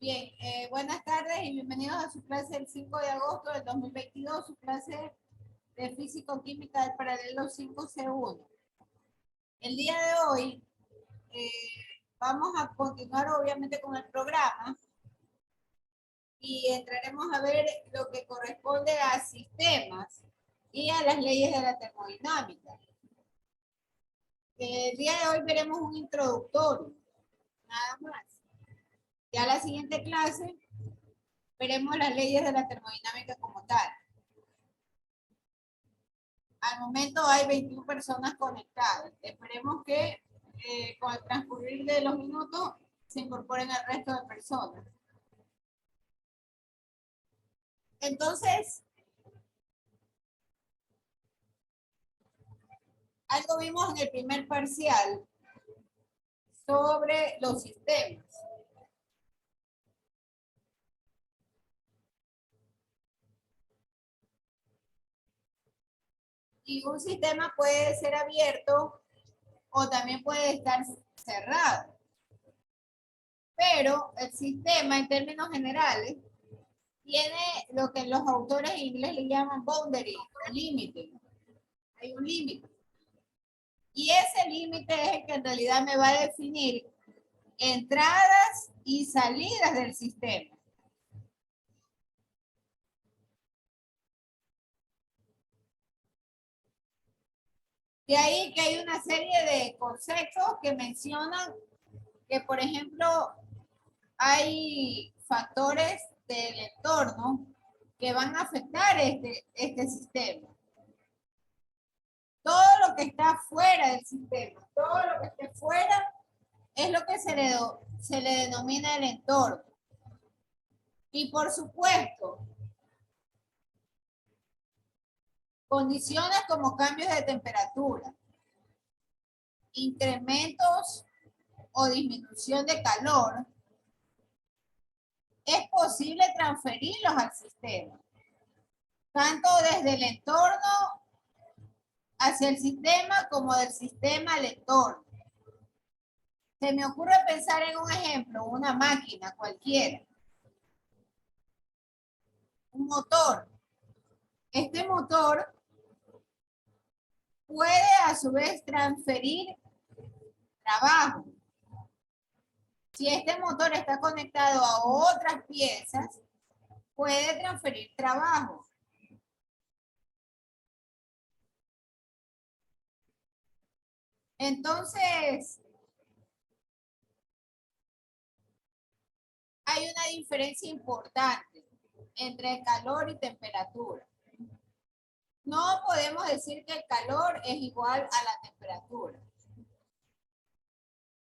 Bien, buenas tardes y bienvenidos a su clase del 5 de agosto del 2022, su clase de Físico-Química del paralelo 5C1. El día de hoy vamos a continuar obviamente con el programa y entraremos a ver lo que corresponde a sistemas y a las leyes de la termodinámica. El día de hoy veremos un introductorio, nada más. Ya la siguiente clase veremos las leyes de la termodinámica como tal. Al momento hay 21 personas conectadas. Esperemos que con el transcurrir de los minutos se incorporen al resto de personas. Entonces, algo vimos en el primer parcial sobre los sistemas. Y un sistema puede ser abierto o también puede estar cerrado. Pero el sistema, en términos generales, tiene lo que los autores en inglés le llaman boundary o límite. Hay un límite. Y ese límite es el que en realidad me va a definir entradas y salidas del sistema. De ahí que hay una serie de conceptos que mencionan que, por ejemplo, hay factores del entorno que van a afectar este sistema. Todo lo que está fuera del sistema, todo lo que esté fuera es lo que se le denomina el entorno. Y por supuesto, condiciones como cambios de temperatura, incrementos o disminución de calor, es posible transferirlos al sistema, tanto desde el entorno hacia el sistema como del sistema al entorno. Se me ocurre pensar en un ejemplo, una máquina cualquiera, un motor. Este motor puede a su vez transferir trabajo. Si este motor está conectado a otras piezas, puede transferir trabajo. Entonces, hay una diferencia importante entre calor y temperatura. No podemos decir que el calor es igual a la temperatura.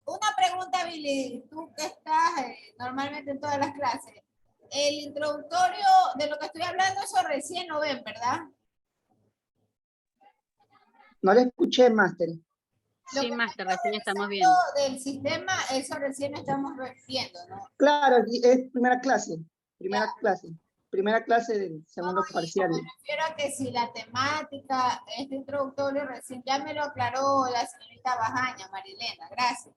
Una pregunta, Billy, tú que estás normalmente en todas las clases. El introductorio de lo que estoy hablando, eso recién lo ven, ¿verdad? No le escuché, Máster. Sí, Máster, recién estamos viendo. Del sistema, eso recién estamos viendo, ¿no? Claro, es primera clase del segundo parcial. Me refiero a que si la temática, este introductorio recién ya me lo aclaró la señorita Bajaña, Marilena, gracias.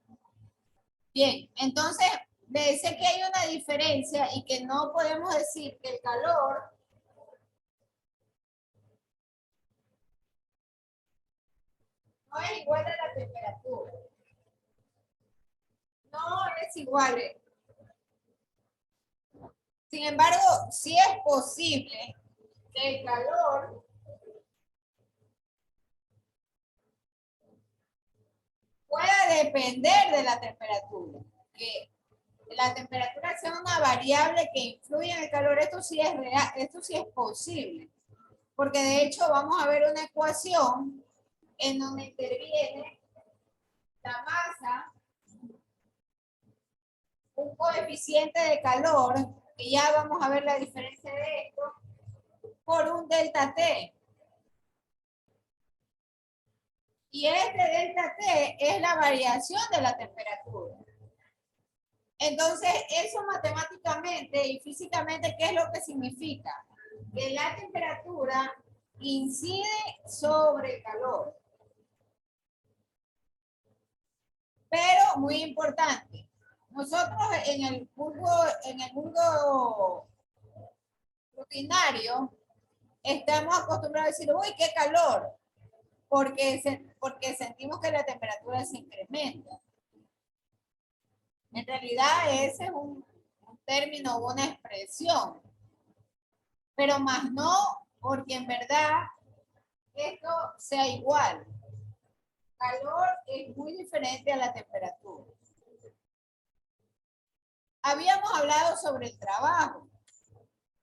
Bien, entonces, sé que hay una diferencia y que no podemos decir que el calor no es igual a la temperatura. No es igual. Sin embargo, sí es posible que el calor pueda depender de la temperatura. Que la temperatura sea una variable que influye en el calor, esto sí es real, esto sí es posible. Porque de hecho vamos a ver una ecuación en donde interviene la masa, un coeficiente de calor, que ya vamos a ver la diferencia de esto, por un delta T. Y este delta T es la variación de la temperatura. Entonces, eso matemáticamente y físicamente, ¿qué es lo que significa? Que la temperatura incide sobre el calor. Pero, muy importante, Nosotros en el mundo rutinario, estamos acostumbrados a decir, uy, qué calor, porque sentimos que la temperatura se incrementa. En realidad ese es un término o una expresión, pero más no porque en verdad esto sea igual. Calor es muy diferente a la temperatura. Habíamos hablado sobre el trabajo.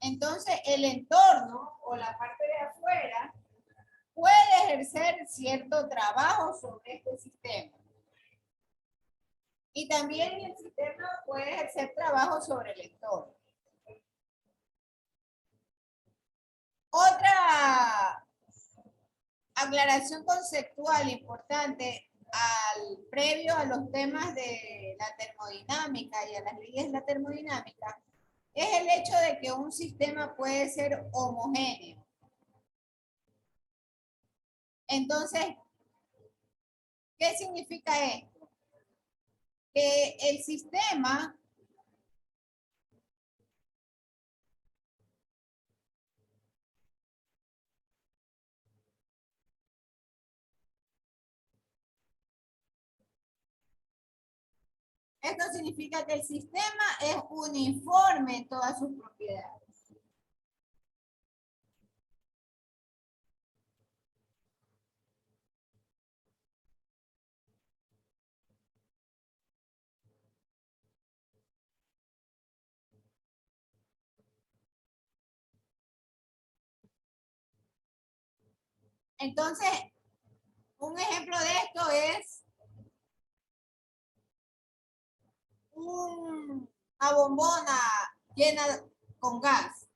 Entonces, el entorno o la parte de afuera puede ejercer cierto trabajo sobre este sistema. Y también el sistema puede ejercer trabajo sobre el entorno. Otra aclaración conceptual importante previo a los temas de la termodinámica y a las leyes de la termodinámica es el hecho de que un sistema puede ser homogéneo. Entonces, ¿qué significa esto? Que el sistema esto significa que el sistema es uniforme en todas sus propiedades. Entonces, un ejemplo de esto es una bombona llena con gas.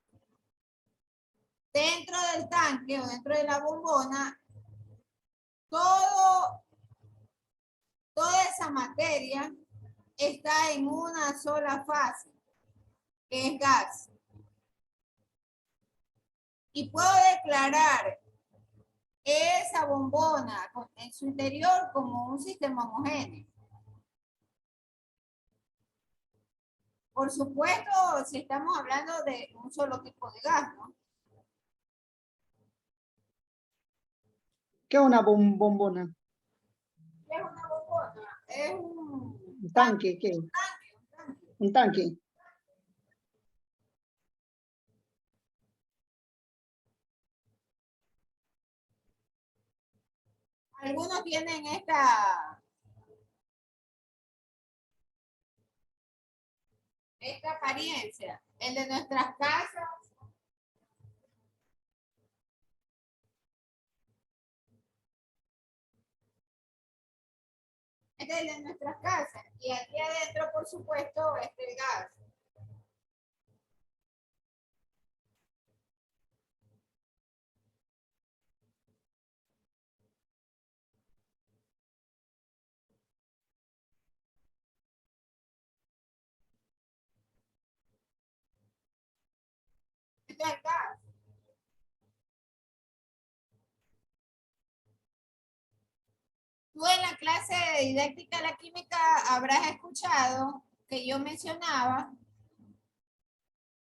Dentro del tanque o dentro de la bombona, toda esa materia está en una sola fase, que es gas. Y puedo declarar esa bombona en su interior como un sistema homogéneo. Por supuesto, si estamos hablando de un solo tipo de gas, ¿no? ¿Qué es una bombona? ¿Qué es una bombona? Es ¿Un tanque? ¿Qué? Un tanque. Algunos tienen esta apariencia. El de nuestras casas. Este es el de nuestras casas. Y aquí adentro, por supuesto, este el gas. Este es el gas. Tú en la clase de didáctica de la química habrás escuchado que yo mencionaba,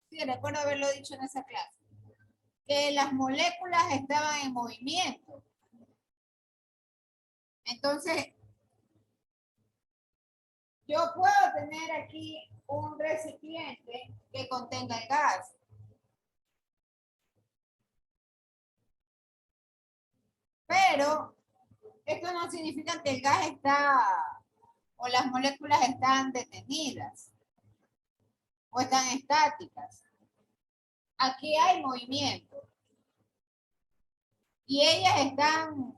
sí, recuerdo haberlo dicho en esa clase, que las moléculas estaban en movimiento. Entonces, yo puedo tener aquí un recipiente que contenga el gas. Pero esto no significa que el gas está o las moléculas están detenidas o están estáticas. Aquí hay movimiento y ellas están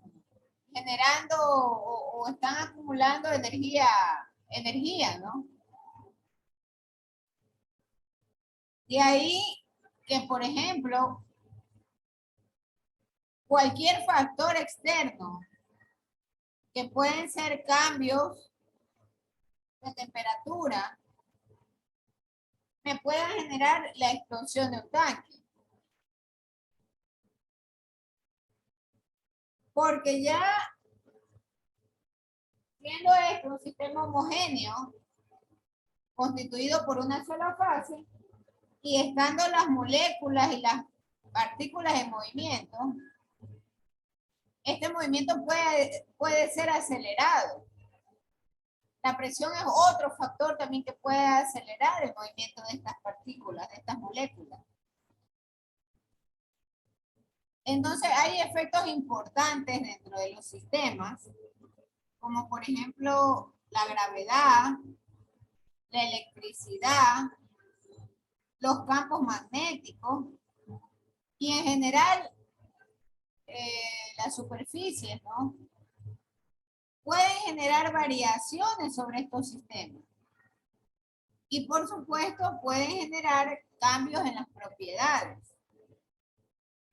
generando o están acumulando energía, ¿no? De ahí que, por ejemplo, cualquier factor externo, que pueden ser cambios de temperatura, me puedan generar la explosión de un tanque. Porque ya siendo esto un sistema homogéneo, constituido por una sola fase, y estando las moléculas y las partículas en movimiento, este movimiento puede ser acelerado. La presión es otro factor también que puede acelerar el movimiento de estas partículas, de estas moléculas. Entonces hay efectos importantes dentro de los sistemas, como por ejemplo la gravedad, la electricidad, los campos magnéticos y en general las superficies, ¿no? Pueden generar variaciones sobre estos sistemas. Y por supuesto pueden generar cambios en las propiedades,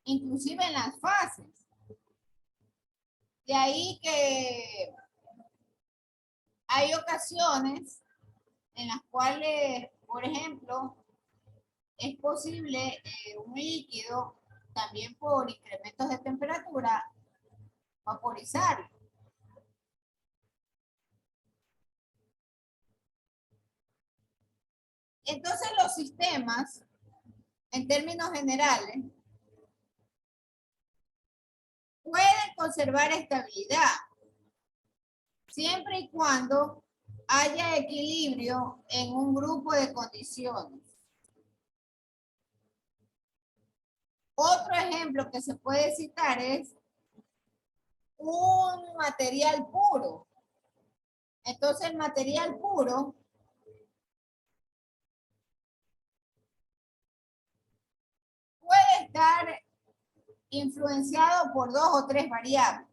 inclusive en las fases. De ahí que hay ocasiones en las cuales, por ejemplo, es posible un líquido, también por incrementos de temperatura, vaporizarlo. Entonces los sistemas, en términos generales, pueden conservar estabilidad, siempre y cuando haya equilibrio en un grupo de condiciones. Otro ejemplo que se puede citar es un material puro. Entonces el material puro puede estar influenciado por 2 o 3 variables.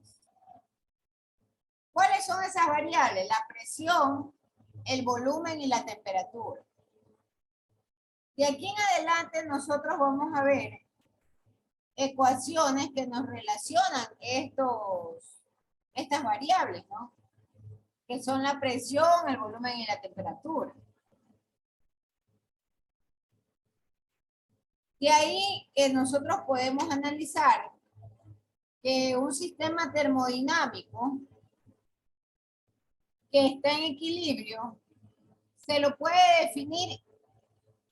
¿Cuáles son esas variables? La presión, el volumen y la temperatura. De aquí en adelante nosotros vamos a ver ecuaciones que nos relacionan estas variables, ¿no? Que son la presión, el volumen y la temperatura. De ahí que nosotros podemos analizar que un sistema termodinámico que está en equilibrio se lo puede definir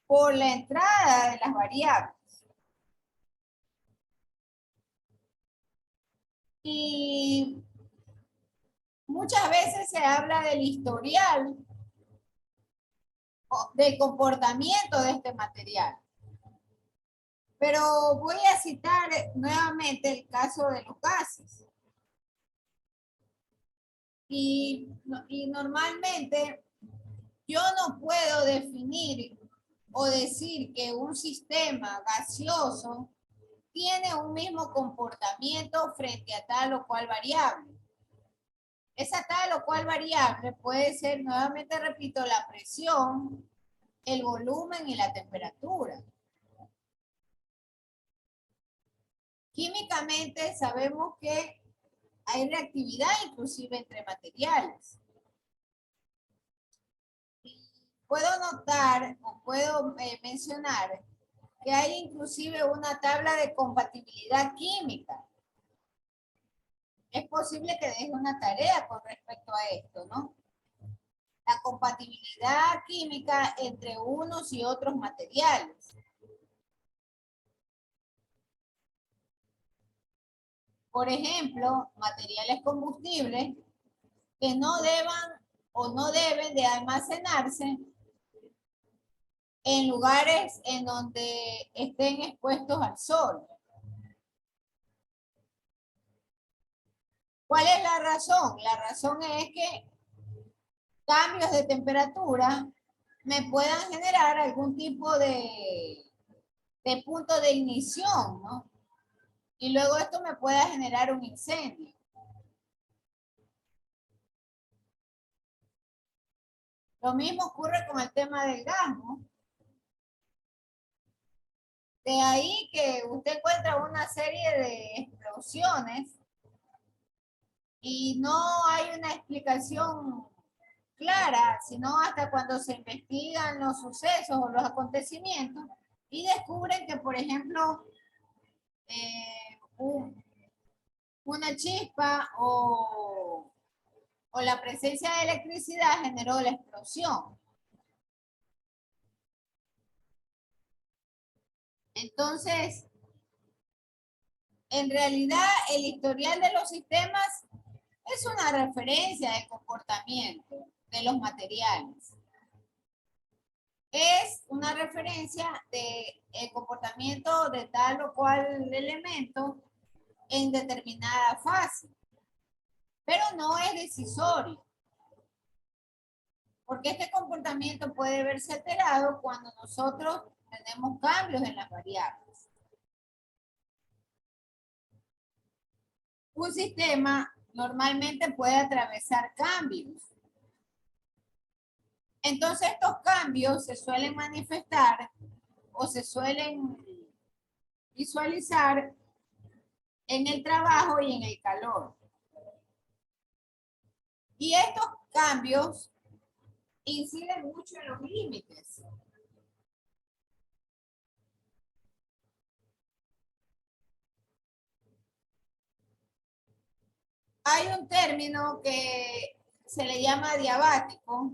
por la entrada de las variables. Y muchas veces se habla del historial del comportamiento de este material. Pero voy a citar nuevamente el caso de los gases. Y normalmente yo no puedo definir o decir que un sistema gaseoso tiene un mismo comportamiento frente a tal o cual variable. Esa tal o cual variable puede ser, nuevamente repito, la presión, el volumen y la temperatura. Químicamente sabemos que hay reactividad inclusive entre materiales. Puedo notar o puedo mencionar que hay inclusive una tabla de compatibilidad química. Es posible que deje una tarea con respecto a esto, ¿no? La compatibilidad química entre unos y otros materiales. Por ejemplo, materiales combustibles que no deban o no deben de almacenarse en lugares en donde estén expuestos al sol. ¿Cuál es la razón? La razón es que cambios de temperatura me puedan generar algún tipo de punto de ignición, ¿no? Y luego esto me pueda generar un incendio. Lo mismo ocurre con el tema del gas, ¿no? De ahí que usted encuentra una serie de explosiones y no hay una explicación clara, sino hasta cuando se investigan los sucesos o los acontecimientos y descubren que, por ejemplo, una chispa o la presencia de electricidad generó la explosión. Entonces, en realidad, el historial de los sistemas es una referencia de comportamiento de los materiales. Es una referencia de el comportamiento de tal o cual elemento en determinada fase, pero no es decisorio, porque este comportamiento puede verse alterado cuando nosotros tenemos cambios en las variables. Un sistema normalmente puede atravesar cambios. Entonces estos cambios se suelen manifestar o se suelen visualizar en el trabajo y en el calor. Y estos cambios inciden mucho en los límites. Hay un término que se le llama diabático.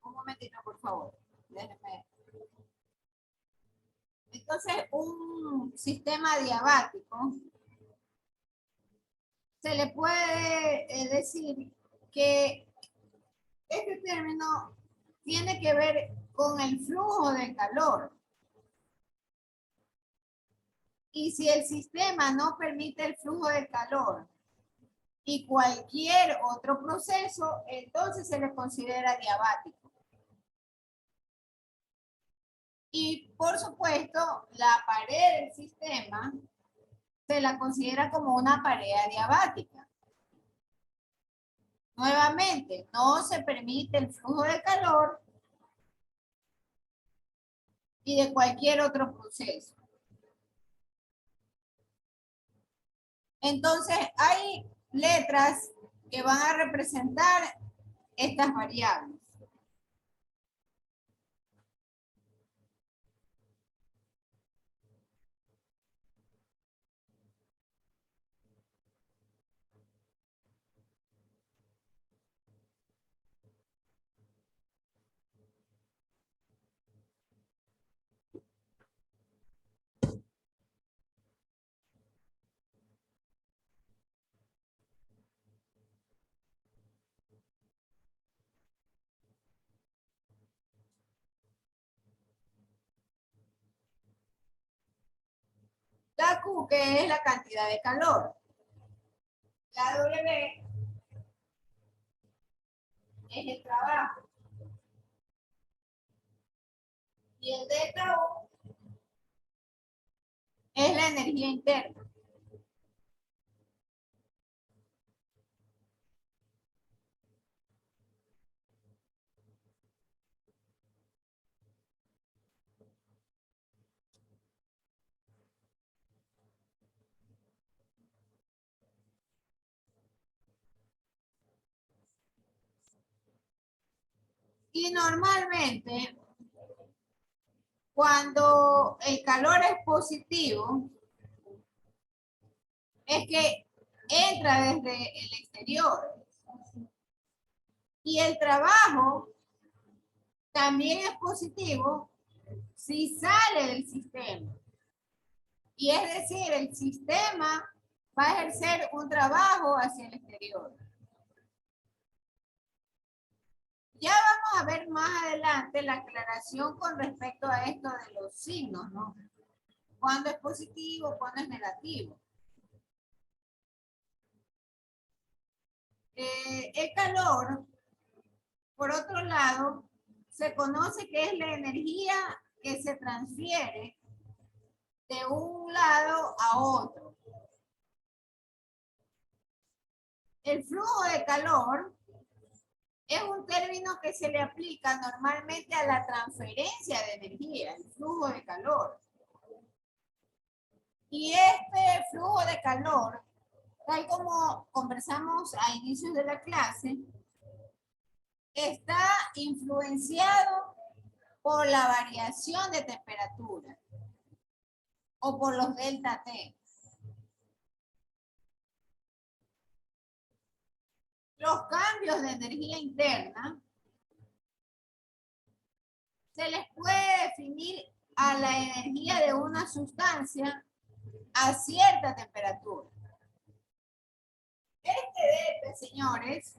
Un momentito, por favor. Déjenme. Entonces, un sistema diabático se le puede decir que este término tiene que ver con el flujo de calor. Y si el sistema no permite el flujo de calor y cualquier otro proceso, entonces se le considera diabático. Y por supuesto, la pared del sistema se la considera como una pared adiabática. Nuevamente, no se permite el flujo de calor y de cualquier otro proceso. Entonces, hay letras que van a representar estas variables. La Q, que es la cantidad de calor. La W es el trabajo. Y el delta U es la energía interna. Y normalmente, cuando el calor es positivo, es que entra desde el exterior. Y el trabajo también es positivo si sale del sistema. Y es decir, el sistema va a ejercer un trabajo hacia el exterior. Ya vamos a ver más adelante la aclaración con respecto a esto de los signos, ¿no? Cuándo es positivo, cuándo es negativo. El calor, por otro lado, se conoce que es la energía que se transfiere de un lado a otro. El flujo de calor es un término que se le aplica normalmente a la transferencia de energía, el flujo de calor. Y este flujo de calor, tal como conversamos a inicios de la clase, está influenciado por la variación de temperatura o por los delta T. Los cambios de energía interna se les puede definir a la energía de una sustancia a cierta temperatura. Este delta, señores,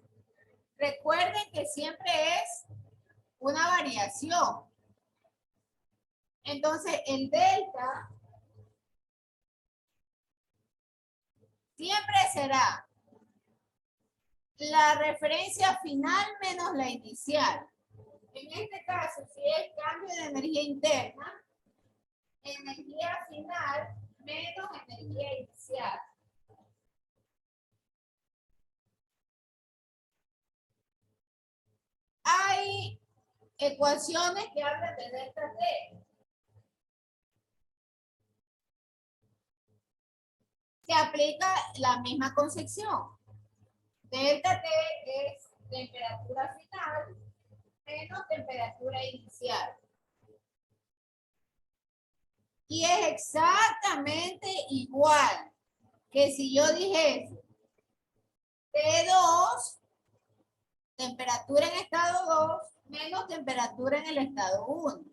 recuerden que siempre es una variación. Entonces, el delta siempre será la referencia final menos la inicial. En este caso, si es cambio de energía interna, energía final menos energía inicial. Hay ecuaciones que hablan de delta T. Se aplica la misma concepción. Delta T es temperatura final menos temperatura inicial. Y es exactamente igual que si yo dijese T2, temperatura en estado 2, menos temperatura en el estado 1.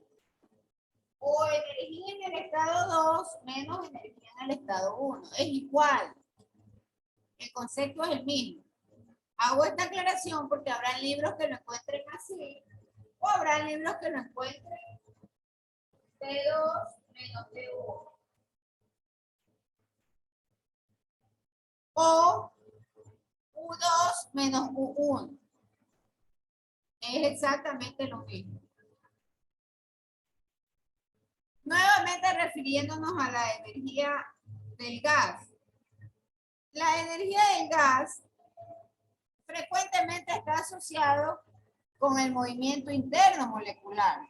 O energía en el estado 2, menos energía en el estado 1. Es igual. El concepto es el mismo. Hago esta aclaración porque habrá libros que lo encuentren así, o habrá libros que lo encuentren T2 menos T1. O U2 menos U1. Es exactamente lo mismo. Nuevamente refiriéndonos a la energía del gas. La energía del gas frecuentemente está asociado con el movimiento interno molecular.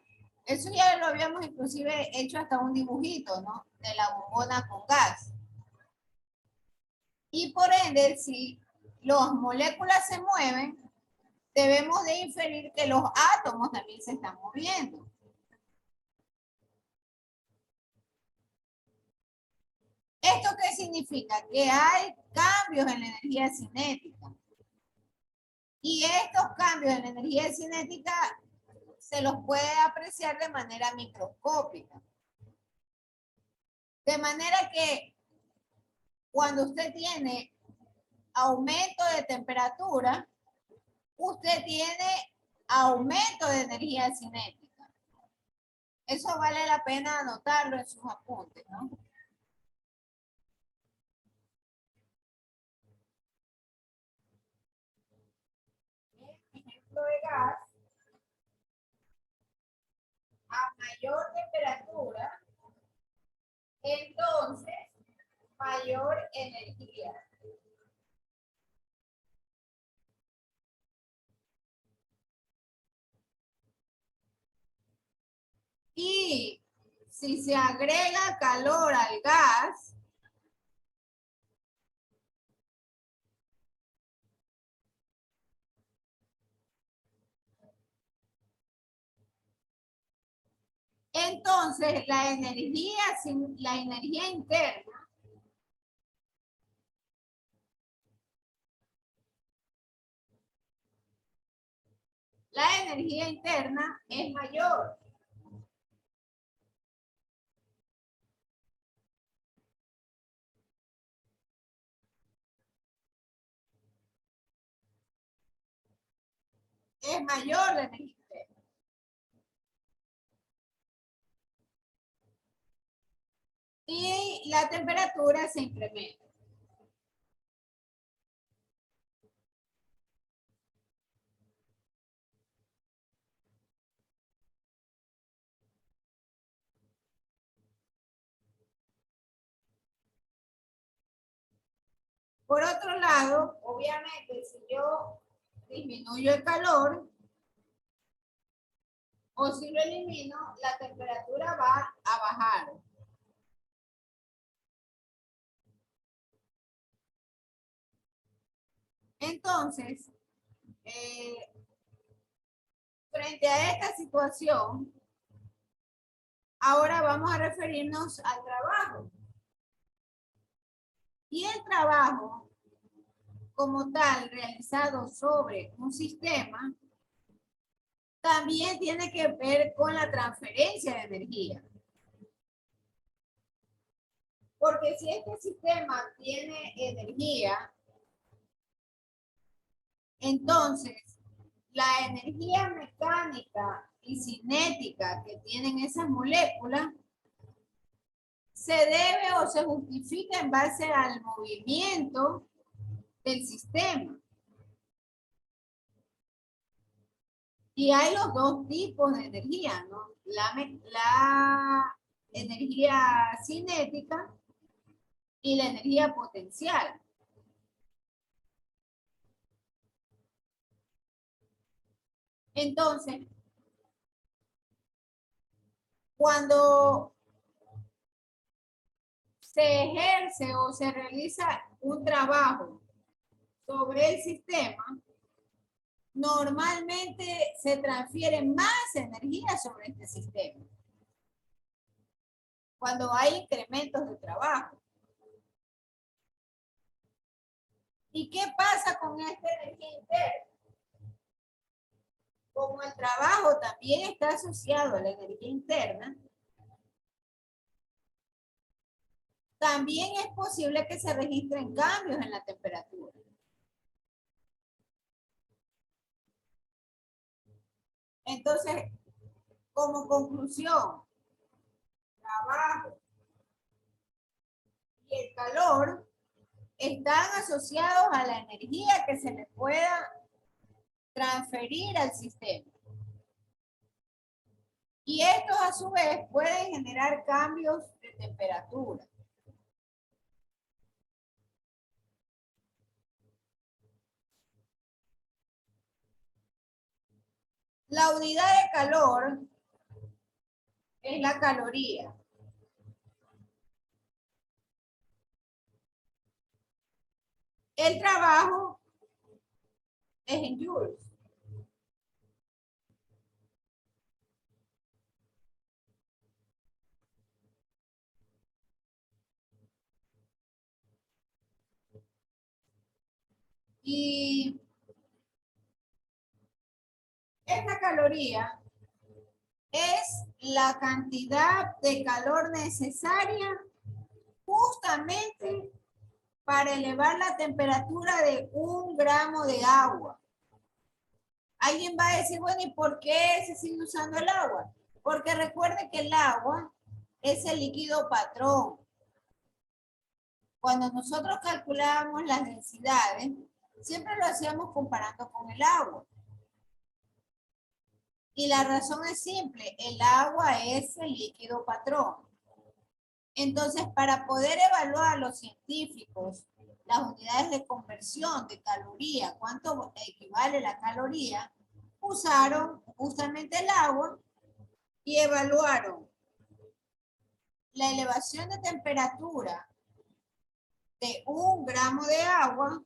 Eso ya lo habíamos inclusive hecho hasta un dibujito, ¿no? De la bombona con gas. Y por ende, si las moléculas se mueven, debemos de inferir que los átomos también se están moviendo. ¿Esto qué significa? Que hay cambios en la energía cinética. Y estos cambios en la energía cinética se los puede apreciar de manera microscópica. De manera que cuando usted tiene aumento de temperatura, usted tiene aumento de energía cinética. Eso vale la pena anotarlo en sus apuntes, ¿no? Ejemplo de gas, a mayor temperatura, entonces mayor energía. Y si se agrega calor al gas, entonces la energía interna es mayor. Es mayor la energía interna. Y la temperatura se incrementa. Por otro lado, obviamente, si yo disminuyo el calor o si lo elimino, la temperatura va a bajar. Entonces, frente a esta situación, ahora vamos a referirnos al trabajo. Y el trabajo, como tal, realizado sobre un sistema, también tiene que ver con la transferencia de energía. Porque si este sistema tiene energía, entonces la energía mecánica y cinética que tienen esas moléculas se debe o se justifica en base al movimiento del sistema. Y hay los dos tipos de energía, ¿no? La energía cinética y la energía potencial. Entonces, cuando se ejerce o se realiza un trabajo sobre el sistema, normalmente se transfiere más energía sobre este sistema. Cuando hay incrementos de trabajo. ¿Y qué pasa con esta energía interna? Como el trabajo también está asociado a la energía interna, también es posible que se registren cambios en la temperatura. Entonces, como conclusión, trabajo y el calor están asociados a la energía que se le pueda transferir al sistema. Y estos a su vez pueden generar cambios de temperatura. La unidad de calor es la caloría. El trabajo es en joules. Y esta caloría es la cantidad de calor necesaria justamente para elevar la temperatura de 1 gramo de agua. Alguien va a decir, bueno, ¿y por qué se sigue usando el agua? Porque recuerde que el agua es el líquido patrón. Cuando nosotros calculábamos las densidades, siempre lo hacíamos comparando con el agua. Y la razón es simple, el agua es el líquido patrón. Entonces, para poder evaluar los científicos las unidades de conversión de caloría, cuánto equivale la caloría, usaron justamente el agua y evaluaron la elevación de temperatura de 1 gramo de agua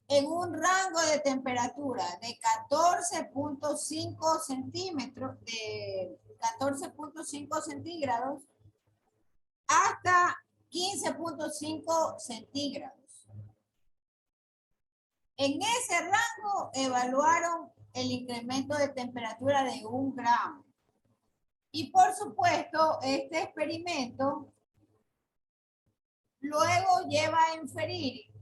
en un rango de temperatura de 14.5 centímetros, de 14.5 centígrados hasta 15.5 centígrados. En ese rango evaluaron el incremento de temperatura de 1 gramo. Y por supuesto, este experimento luego lleva a inferir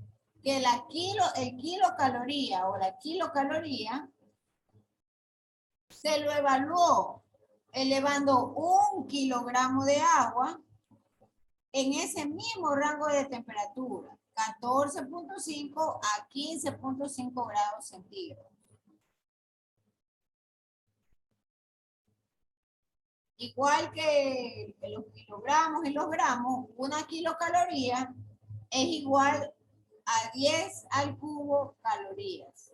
que el kilocaloría o la kilocaloría se lo evaluó elevando 1 kilogramo de agua en ese mismo rango de temperatura, 14.5 a 15.5 grados centígrados. Igual que los kilogramos y los gramos, una kilocaloría es igual a 10 al cubo calorías.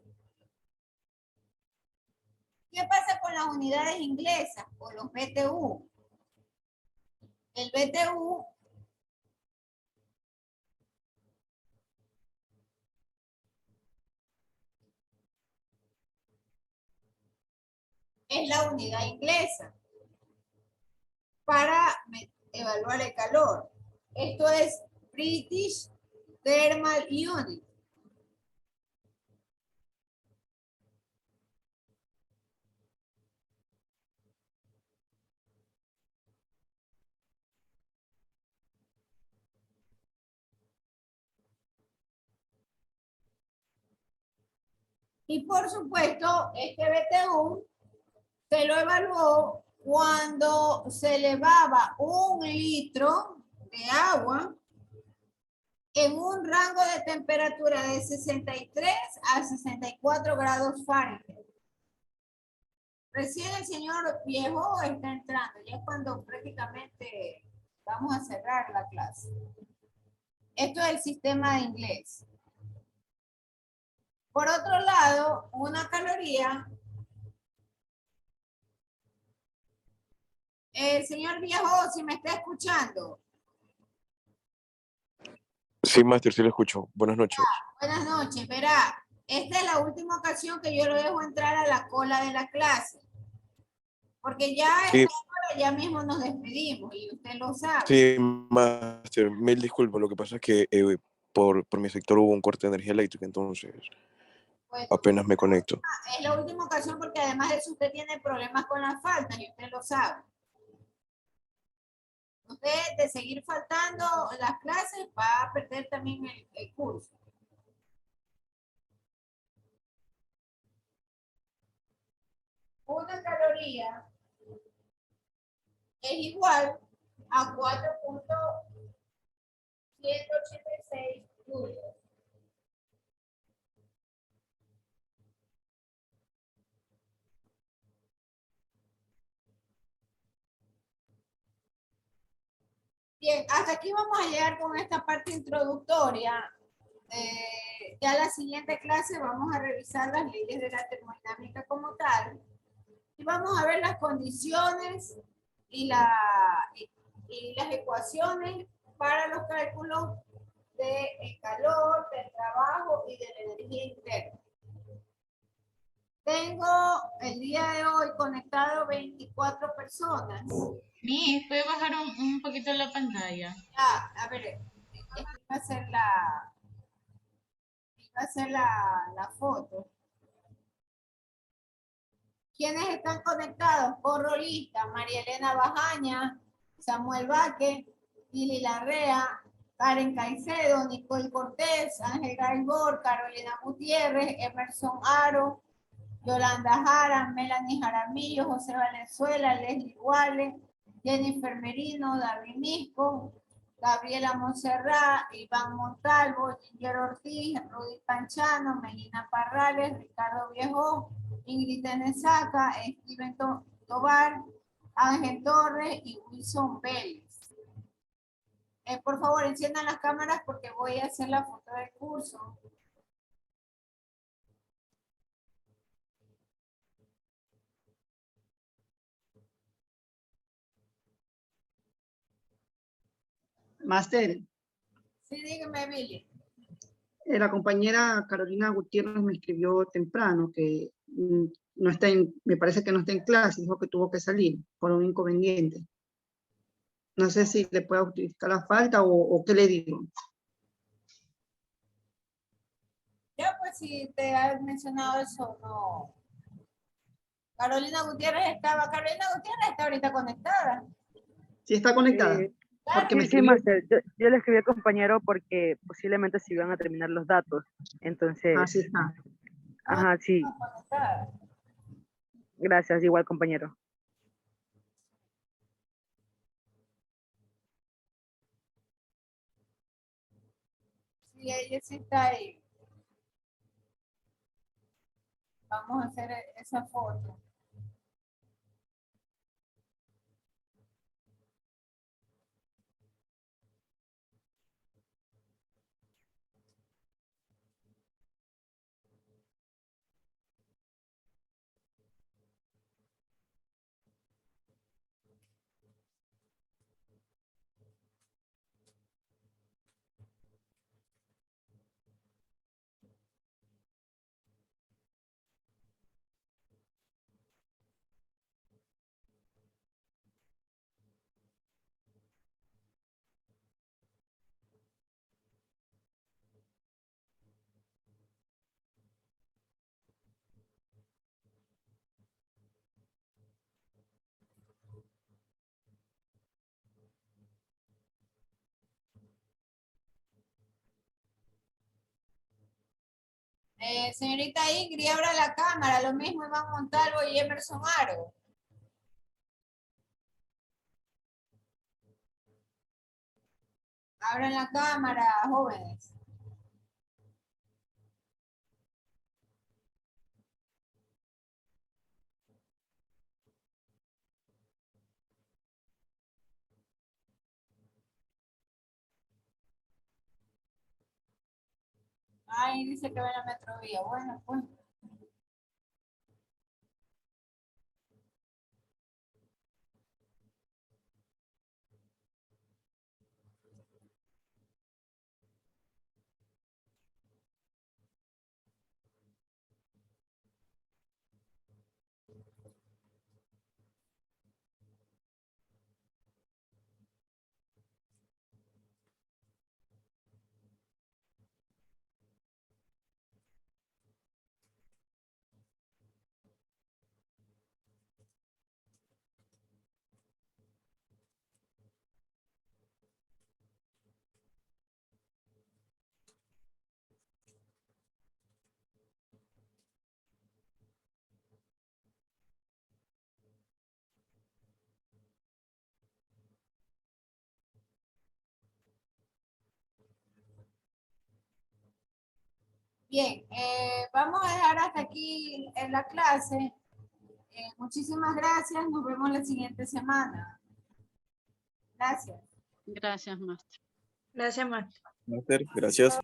¿Qué pasa con las unidades inglesas o los BTU? El BTU es la unidad inglesa para evaluar el calor. Esto es British Thermal Unit. Y por supuesto, este BTU se lo evaluó cuando se elevaba 1 litro de agua en un rango de temperatura de 63 a 64 grados Fahrenheit. Recién el señor Viejo está entrando, ya es cuando prácticamente vamos a cerrar la clase. Esto es el sistema de inglés. Por otro lado, una caloría. Señor Viejo, si me está escuchando. Sí, máster, sí lo escucho. Buenas noches. Buenas noches, verá. Esta es la última ocasión que yo lo dejo entrar a la cola de la clase. Porque ya, Sí, ya mismo nos despedimos y usted lo sabe. sí, máster, mil disculpas. Lo que pasa es que por mi sector hubo un corte de energía eléctrica, entonces Pues, apenas me conecto. es la última ocasión porque además de eso usted tiene problemas con las faltas y usted lo sabe. Usted de seguir faltando las clases va a perder también el curso. Una caloría es igual a 4.186 julios. Bien, hasta aquí vamos a llegar con esta parte introductoria. Ya la siguiente clase vamos a revisar las leyes de la termodinámica como tal y vamos a ver las condiciones y las ecuaciones para los cálculos del calor, del trabajo y de la energía interna. Tengo el día de hoy conectado 24 personas. ¿Puede bajar un poquito la pantalla? Ya, a ver, esta va a ser la foto. ¿Quiénes están conectados? Corrolista, María Elena Bajaña, Samuel Vaque, Lili Larrea, Karen Caicedo, Nicole Cortés, Ángel Gaibor, Carolina Gutiérrez, Emerson Aro, Yolanda Jara, Melanie Jaramillo, José Valenzuela, Leslie Guale, Jennifer Merino, David Misco, Gabriela Monserrat, Iván Montalvo, Ginger Ortiz, Rudy Panchano, Melina Parrales, Ricardo Viejo, Ingrid Tenesaca, Steven Tobar, Ángel Torres y Wilson Vélez. Por favor, enciendan las cámaras porque voy a hacer la foto del curso. Máster, Sí, dígame, Billy. la compañera Carolina Gutiérrez me escribió temprano que no está me parece que no está en clase, dijo que tuvo que salir por un inconveniente. No sé si le puedo justificar la falta o qué le digo. Ya, pues si te has mencionado eso, no. Carolina Gutiérrez está ahorita conectada. ¿Sí está conectada? Claro, Porque me Sí, sí, escribió. máster. Yo le escribí al compañero porque posiblemente se iban a terminar los datos. Entonces, Así está. ajá, sí. conectada. Gracias, igual compañero. Sí, ella sí está ahí. Vamos a hacer esa foto. Señorita Ingrid, abra la cámara, lo mismo Iván Montalvo y Emerson Aro. Abran la cámara, jóvenes. Ay, dice que ve la Metrovía. Bueno, pues. Bien, vamos a dejar hasta aquí en la clase. Muchísimas gracias. Nos vemos la siguiente semana. Gracias. Gracias, maestro. Gracias, maestro. Máster, gracias.